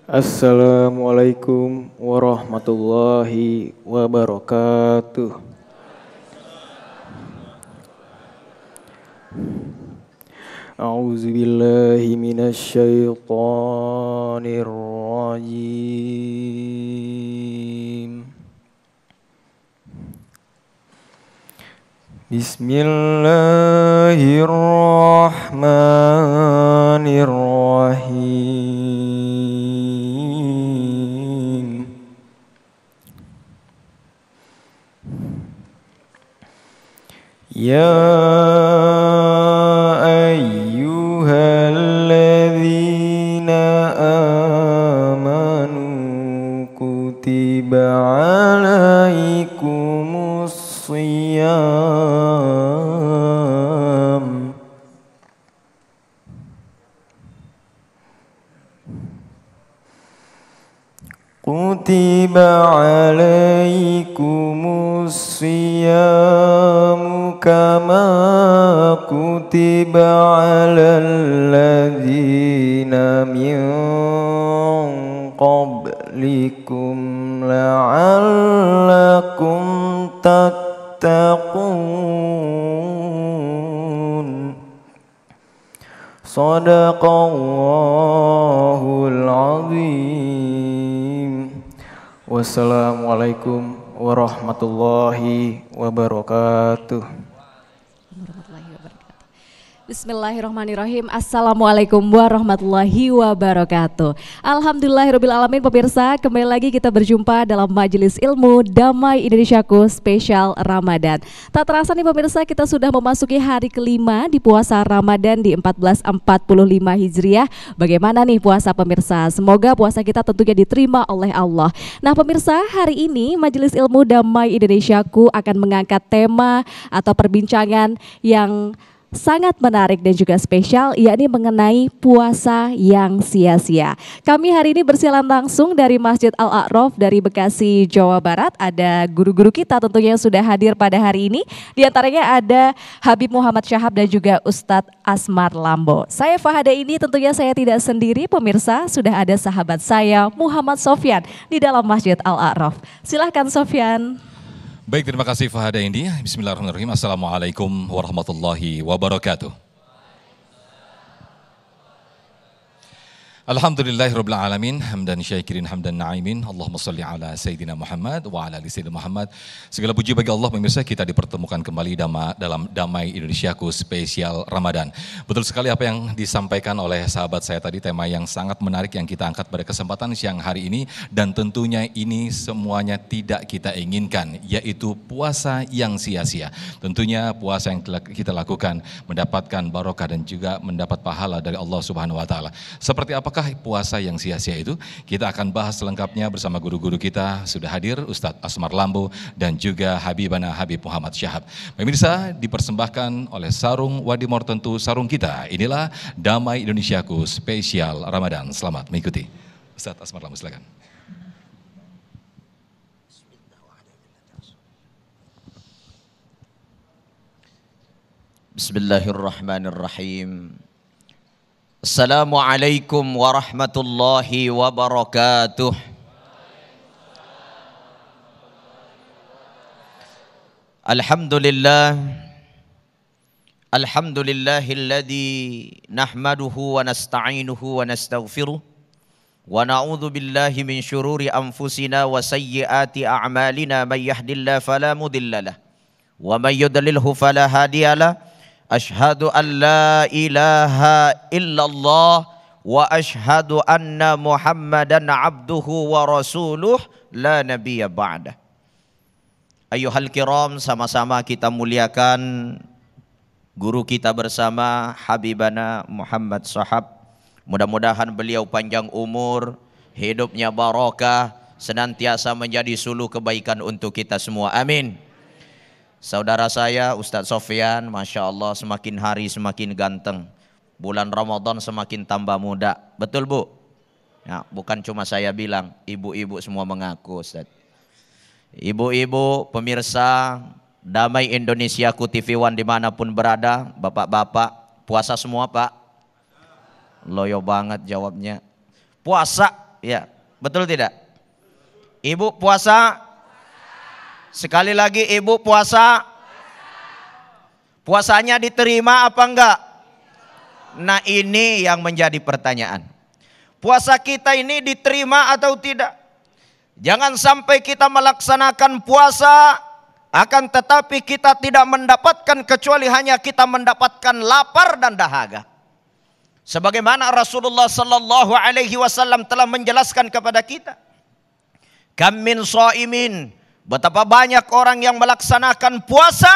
Assalamualaikum warahmatullahi wabarakatuh. A'udzu billahi minasy syaithanir rajim. Bismillahirrahmanirrahim. Ya ayyuhalladzina amanu kutiba alaikumus shiyam kama kutiba alal ladzina min qablikum la'allakum tattaqun. Shadaqallahul azim. Wassalamualaikum warahmatullahi wabarakatuh. Bismillahirrahmanirrahim. Assalamualaikum warahmatullahi wabarakatuh. Alhamdulillahirrabbilalamin pemirsa, kembali lagi kita berjumpa dalam Majelis Ilmu Damai Indonesiaku spesial Ramadan. Tak terasa nih pemirsa, kita sudah memasuki hari kelima di puasa Ramadan di 1445 Hijriah. Bagaimana nih puasa pemirsa? Semoga puasa kita tentunya diterima oleh Allah. Nah pemirsa, hari ini Majelis Ilmu Damai Indonesiaku akan mengangkat tema atau perbincangan yang sangat menarik dan juga spesial, yakni mengenai puasa yang sia-sia. Kami hari ini bersiaran langsung dari Masjid Al-A'raf dari Bekasi, Jawa Barat. Ada guru-guru kita tentunya yang sudah hadir pada hari ini. Di antaranya ada Habib Muhammad Syahab dan juga Ustadz Asmar Lambo. Saya Fahada ini tentunya saya tidak sendiri pemirsa, sudah ada sahabat saya Muhammad Sofyan di dalam Masjid Al-A'raf. Silahkan Sofyan. Baik, terima kasih Fahada Indi. Bismillahirrahmanirrahim. Assalamualaikum warahmatullahi wabarakatuh. Alhamdulillahirabbil alamin, hamdan syakirin hamdan na'imin. Allahumma shalli ala sayyidina Muhammad wa ala ali sayyidina Muhammad. Segala puji bagi Allah pemirsa, kita dipertemukan kembali dalam Damai Indonesiaku spesial Ramadan. Betul sekali apa yang disampaikan oleh sahabat saya tadi, tema yang sangat menarik yang kita angkat pada kesempatan siang hari ini, dan tentunya ini semuanya tidak kita inginkan, yaitu puasa yang sia-sia. Tentunya puasa yang kita lakukan mendapatkan barokah dan juga mendapat pahala dari Allah Subhanahu wa taala. Seperti apakah puasa yang sia-sia itu? Kita akan bahas selengkapnya bersama guru-guru kita. Sudah hadir Ustadz Asmar Lambo dan juga Habibana Habib Muhammad Syahab. Pemirsa, dipersembahkan oleh Sarung Wadimor, tentu sarung kita. Inilah Damai Indonesiaku spesial Ramadan. Selamat mengikuti. Ustadz Asmar Lambo, silakan. Bismillahirrahmanirrahim. Assalamualaikum warahmatullahi wabarakatuh. Alhamdulillah. Alhamdulillahilladzi nahmaduhu wa nasta'inuhu wa nastaghfiruh wa na'udzu billahi min syururi anfusina wa sayyiati a'malina, may yahdihillahu fala mudhillalah wa may yudlilhu fala hadiyalah. Ashhadu an la ilaha illallah wa ashhadu anna Muhammadan abduhu wa rasuluh la nabiyya ba'dah. Ayyuhal kiram, sama-sama kita muliakan guru kita bersama Habibana Muhammad Syahab. Mudah-mudahan beliau panjang umur, hidupnya barokah, senantiasa menjadi suluh kebaikan untuk kita semua. Amin. Saudara saya Ustadz Sofyan, Masya Allah semakin hari semakin ganteng. Bulan Ramadan semakin tambah muda. Betul Bu? Ya, bukan cuma saya bilang, ibu-ibu semua mengaku Ustadz. Ibu-ibu, pemirsa Damai Indonesiaku TV One dimanapun berada, bapak-bapak, puasa semua Pak? Loyo banget jawabnya. Puasa Ya, betul tidak? Ibu puasa? Sekali lagi, ibu puasa? Puasanya diterima apa enggak? Nah, ini yang menjadi pertanyaan. Puasa kita ini diterima atau tidak? Jangan sampai kita melaksanakan puasa, akan tetapi kita tidak mendapatkan kecuali hanya kita mendapatkan lapar dan dahaga. Sebagaimana Rasulullah sallallahu alaihi wasallam telah menjelaskan kepada kita. Kam min shaimin, betapa banyak orang yang melaksanakan puasa,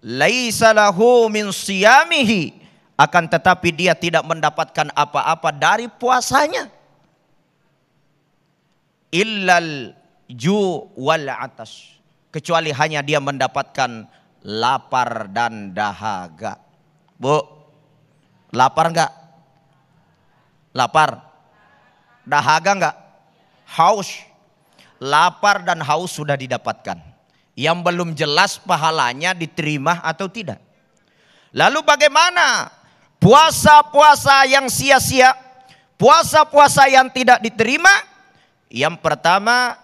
laisa lahu min siyamihi, akan tetapi dia tidak mendapatkan apa-apa dari puasanya. Illal ju wal atas, kecuali hanya dia mendapatkan lapar dan dahaga. Bu, lapar enggak? Lapar. Dahaga enggak? Haus. Lapar dan haus sudah didapatkan. Yang belum jelas pahalanya diterima atau tidak. Lalu bagaimana puasa-puasa yang sia-sia? Puasa-puasa yang tidak diterima? Yang pertama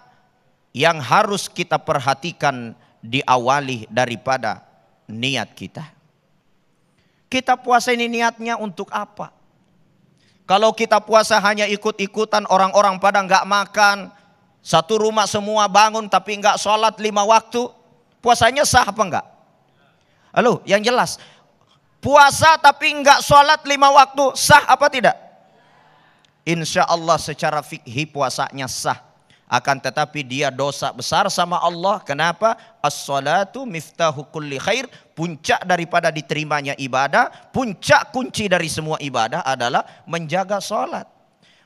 yang harus kita perhatikan diawali daripada niat kita. Kita puasa ini niatnya untuk apa? Kalau kita puasa hanya ikut-ikutan orang-orang pada nggak makan, satu rumah semua bangun tapi nggak sholat 5 waktu, puasanya sah apa enggak? Halo, yang jelas, puasa tapi nggak sholat 5 waktu, sah apa tidak? Insya Allah secara fikih puasanya sah. Akan tetapi dia dosa besar sama Allah. Kenapa? As-salatu miftahu kulli khair. Puncak daripada diterimanya ibadah, puncak kunci dari semua ibadah adalah menjaga salat.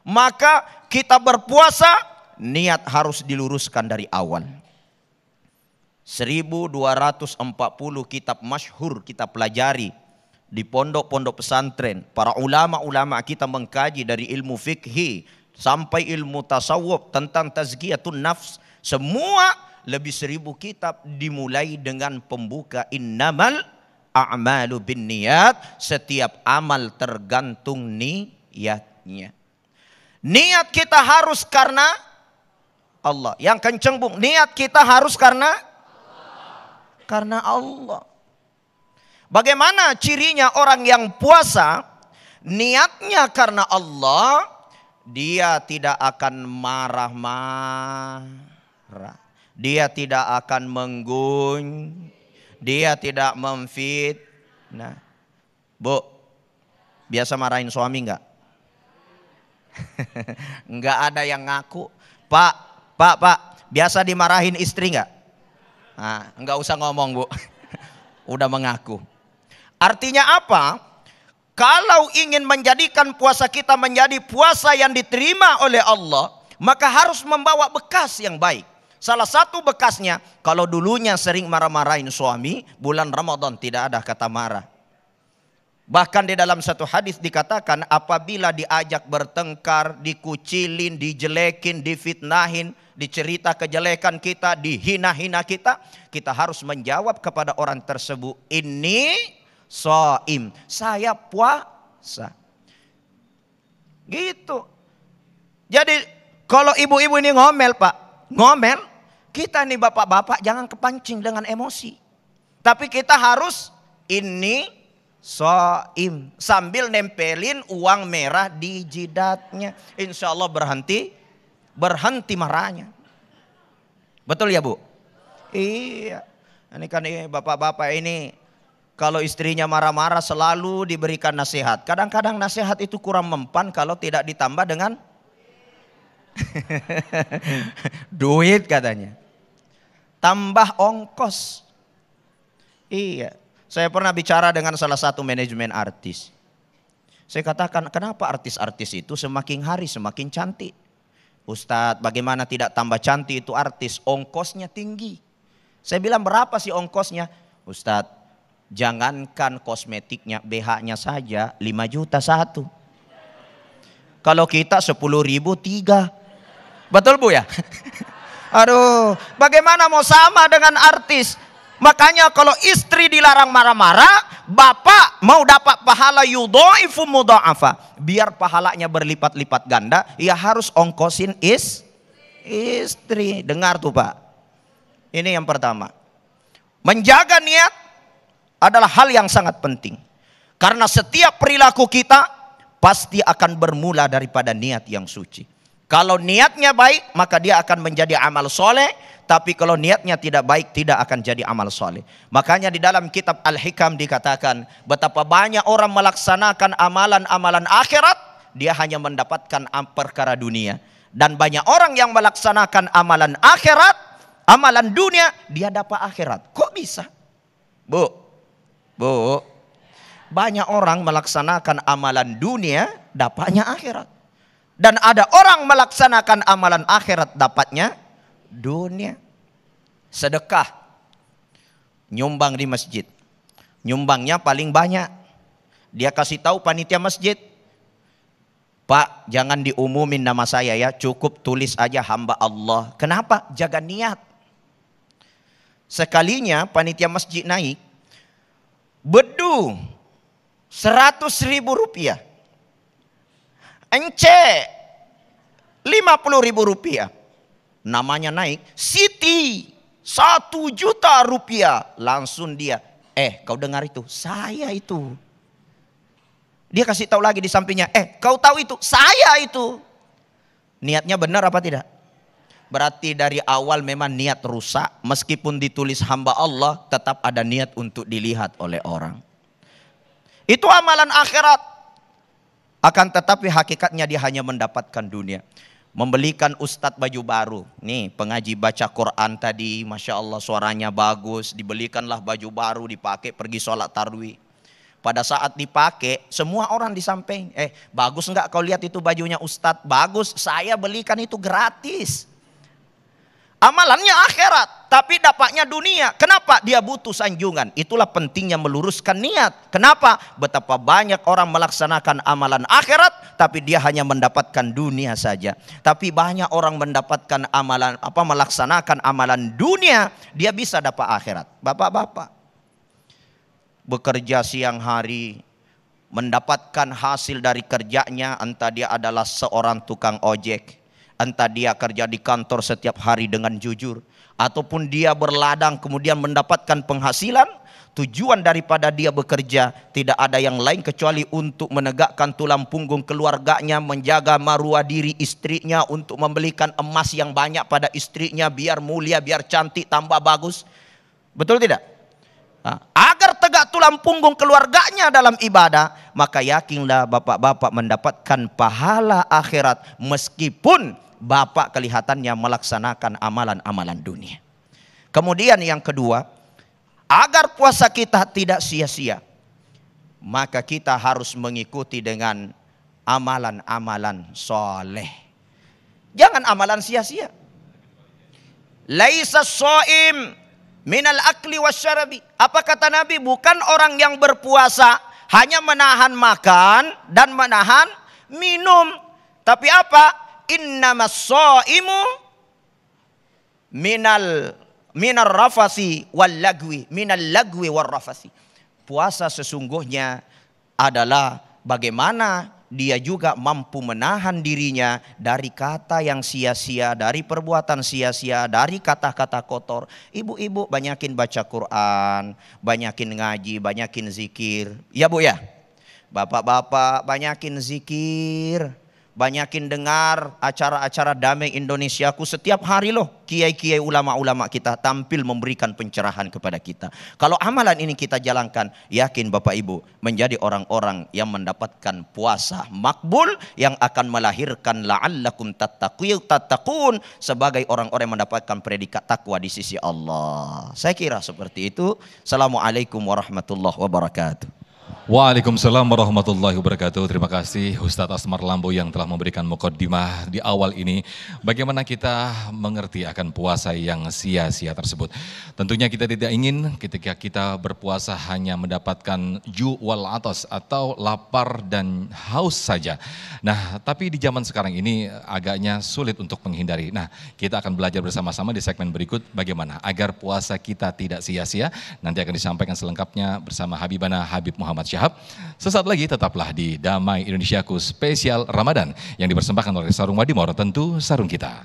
Maka kita berpuasa, niat harus diluruskan dari awal. 1240 kitab masyhur kita pelajari di pondok-pondok pesantren. Para ulama-ulama kita mengkaji dari ilmu fikih sampai ilmu tasawuf tentang tazkiyatun nafs. Semua lebih 1000 kitab dimulai dengan pembuka innamal a'malu binniyat. Setiap amal tergantung niatnya. Niat kita harus karena Allah. Yang kenceng bung, niat kita harus karena Allah. Bagaimana cirinya orang yang puasa? Niatnya karena Allah, dia tidak akan marah-marah. Dia tidak akan dia tidak memfitnah. Bu, biasa marahin suami enggak? Enggak ada yang ngaku. Pak, biasa dimarahin istri enggak? Nah, enggak usah ngomong, Bu. Udah mengaku. Artinya apa? Kalau ingin menjadikan puasa kita menjadi puasa yang diterima oleh Allah, maka harus membawa bekas yang baik. Salah satu bekasnya, kalau dulunya sering marah-marahin suami, bulan Ramadan tidak ada kata marah. Bahkan di dalam satu hadis dikatakan, apabila diajak bertengkar, dikucilin, dijelekin, difitnahin, dicerita kejelekan kita, dihina-hina kita, kita harus menjawab kepada orang tersebut, ini shaim, saya puasa. Gitu. Jadi kalau ibu-ibu ini ngomel, Pak, ngomel, kita nih bapak-bapak jangan kepancing dengan emosi. Tapi kita harus ini shaim, sambil nempelin uang merah di jidatnya. Insya Allah berhenti marahnya. Betul ya, Bu? Iya. Ini kan bapak-bapak ini kalau istrinya marah-marah selalu diberikan nasihat. Kadang-kadang nasihat itu kurang mempan kalau tidak ditambah dengan duit katanya. Tambah ongkos. Iya. Saya pernah bicara dengan salah satu manajemen artis. Saya katakan, kenapa artis-artis itu semakin hari semakin cantik? Ustadz, bagaimana tidak tambah cantik itu artis? Ongkosnya tinggi. Saya bilang, berapa sih ongkosnya? Ustadz, jangankan kosmetiknya, BH-nya saja 5 juta satu. Kalau kita 10.000 3. Betul Bu ya? Aduh, bagaimana mau sama dengan artis? Makanya kalau istri dilarang marah-marah, bapak mau dapat pahala yudhaifu mudha'afa, biar pahalanya berlipat-lipat ganda, ya harus ongkosin istri. Dengar tuh Pak. Ini yang pertama. Menjaga niat adalah hal yang sangat penting. Karena setiap perilaku kita pasti akan bermula daripada niat yang suci. Kalau niatnya baik, maka dia akan menjadi amal soleh. Tapi kalau niatnya tidak baik, tidak akan jadi amal soleh. Makanya di dalam kitab Al-Hikam dikatakan, betapa banyak orang melaksanakan amalan-amalan akhirat, dia hanya mendapatkan perkara dunia. Dan banyak orang yang melaksanakan amalan akhirat, amalan dunia, dia dapat akhirat. Kok bisa? Bu, banyak orang melaksanakan amalan dunia, dapatnya akhirat. Dan ada orang melaksanakan amalan akhirat, dapatnya dunia. Sedekah, nyumbang di masjid, nyumbangnya paling banyak. Dia kasih tahu panitia masjid, Pak, jangan diumumin nama saya ya, cukup tulis aja hamba Allah. Kenapa? Jaga niat. Sekalinya panitia masjid naik, bedu 100.000 rupiah, ence 50.000 rupiah, namanya naik, Siti 1 juta rupiah, langsung dia, kau dengar itu, saya itu. Dia kasih tahu lagi di sampingnya, kau tahu itu, saya itu. Niatnya benar apa tidak? Berarti dari awal memang niat rusak, meskipun ditulis hamba Allah, tetap ada niat untuk dilihat oleh orang. Itu amalan akhirat. Akan tetapi hakikatnya dia hanya mendapatkan dunia. Membelikan ustadz baju baru. Nih pengaji baca Quran tadi, Masya Allah suaranya bagus. Dibelikanlah baju baru, dipakai pergi sholat tarwih. Pada saat dipakai, semua orang di samping, bagus enggak kau lihat itu bajunya ustadz? Bagus, saya belikan itu gratis. Amalannya akhirat, tapi dapatnya dunia. Kenapa? Dia butuh sanjungan. Itulah pentingnya meluruskan niat. Kenapa? Betapa banyak orang melaksanakan amalan akhirat, tapi dia hanya mendapatkan dunia saja. Tapi banyak orang mendapatkan melaksanakan amalan dunia, dia bisa dapat akhirat. Bapak-bapak, bekerja siang hari, mendapatkan hasil dari kerjanya, entah dia adalah seorang tukang ojek, entah dia kerja di kantor setiap hari dengan jujur, ataupun dia berladang kemudian mendapatkan penghasilan. Tujuan daripada dia bekerja tidak ada yang lain kecuali untuk menegakkan tulang punggung keluarganya, menjaga maruah diri istrinya, untuk membelikan emas yang banyak pada istrinya biar mulia, biar cantik, tambah bagus. Betul tidak? Agar tegak tulang punggung keluarganya dalam ibadah, maka yakinlah bapak-bapak mendapatkan pahala akhirat meskipun bapak kelihatannya melaksanakan amalan-amalan dunia. Kemudian yang kedua, agar puasa kita tidak sia-sia, maka kita harus mengikuti dengan amalan-amalan soleh. Jangan amalan sia-sia. Laisa shaim minal akli wasyarabi. Apa kata Nabi? Bukan orang yang berpuasa hanya menahan makan dan menahan minum. Tapi apa? Innamas shaimu minar rafasi wal lagwi, minal lagwi wal rafasi. Puasa sesungguhnya adalah bagaimana dia juga mampu menahan dirinya dari kata yang sia-sia, dari perbuatan sia-sia, dari kata-kata kotor. Ibu-ibu banyakin baca Quran, banyakin ngaji, banyakin zikir. Ya Bu ya. Bapak-bapak banyakin zikir, banyakin dengar acara-acara Damai Indonesiaku. Setiap hari loh kiai-kiai ulama-ulama kita tampil memberikan pencerahan kepada kita. Kalau amalan ini kita jalankan, yakin Bapak Ibu menjadi orang-orang yang mendapatkan puasa makbul yang akan melahirkan la'allakum tattaqun, sebagai orang-orang yang mendapatkan predikat takwa di sisi Allah. Saya kira seperti itu. Assalamualaikum warahmatullahi wabarakatuh. Waalaikumsalam warahmatullahi wabarakatuh. Terima kasih Ustadz Asmar Lambo yang telah memberikan mukaddimah di awal ini. Bagaimana kita mengerti akan puasa yang sia-sia tersebut. Tentunya kita tidak ingin ketika kita berpuasa hanya mendapatkan ju wal atas atau lapar dan haus saja. Nah, tapi di zaman sekarang ini agaknya sulit untuk menghindari. Nah, kita akan belajar bersama-sama di segmen berikut bagaimana agar puasa kita tidak sia-sia. Nanti akan disampaikan selengkapnya bersama Habibana Habib Muhammad Syahab. Sesaat lagi tetaplah di Damai Indonesiaku Spesial Ramadan yang dipersembahkan oleh Sarung Madimor, tentu sarung kita.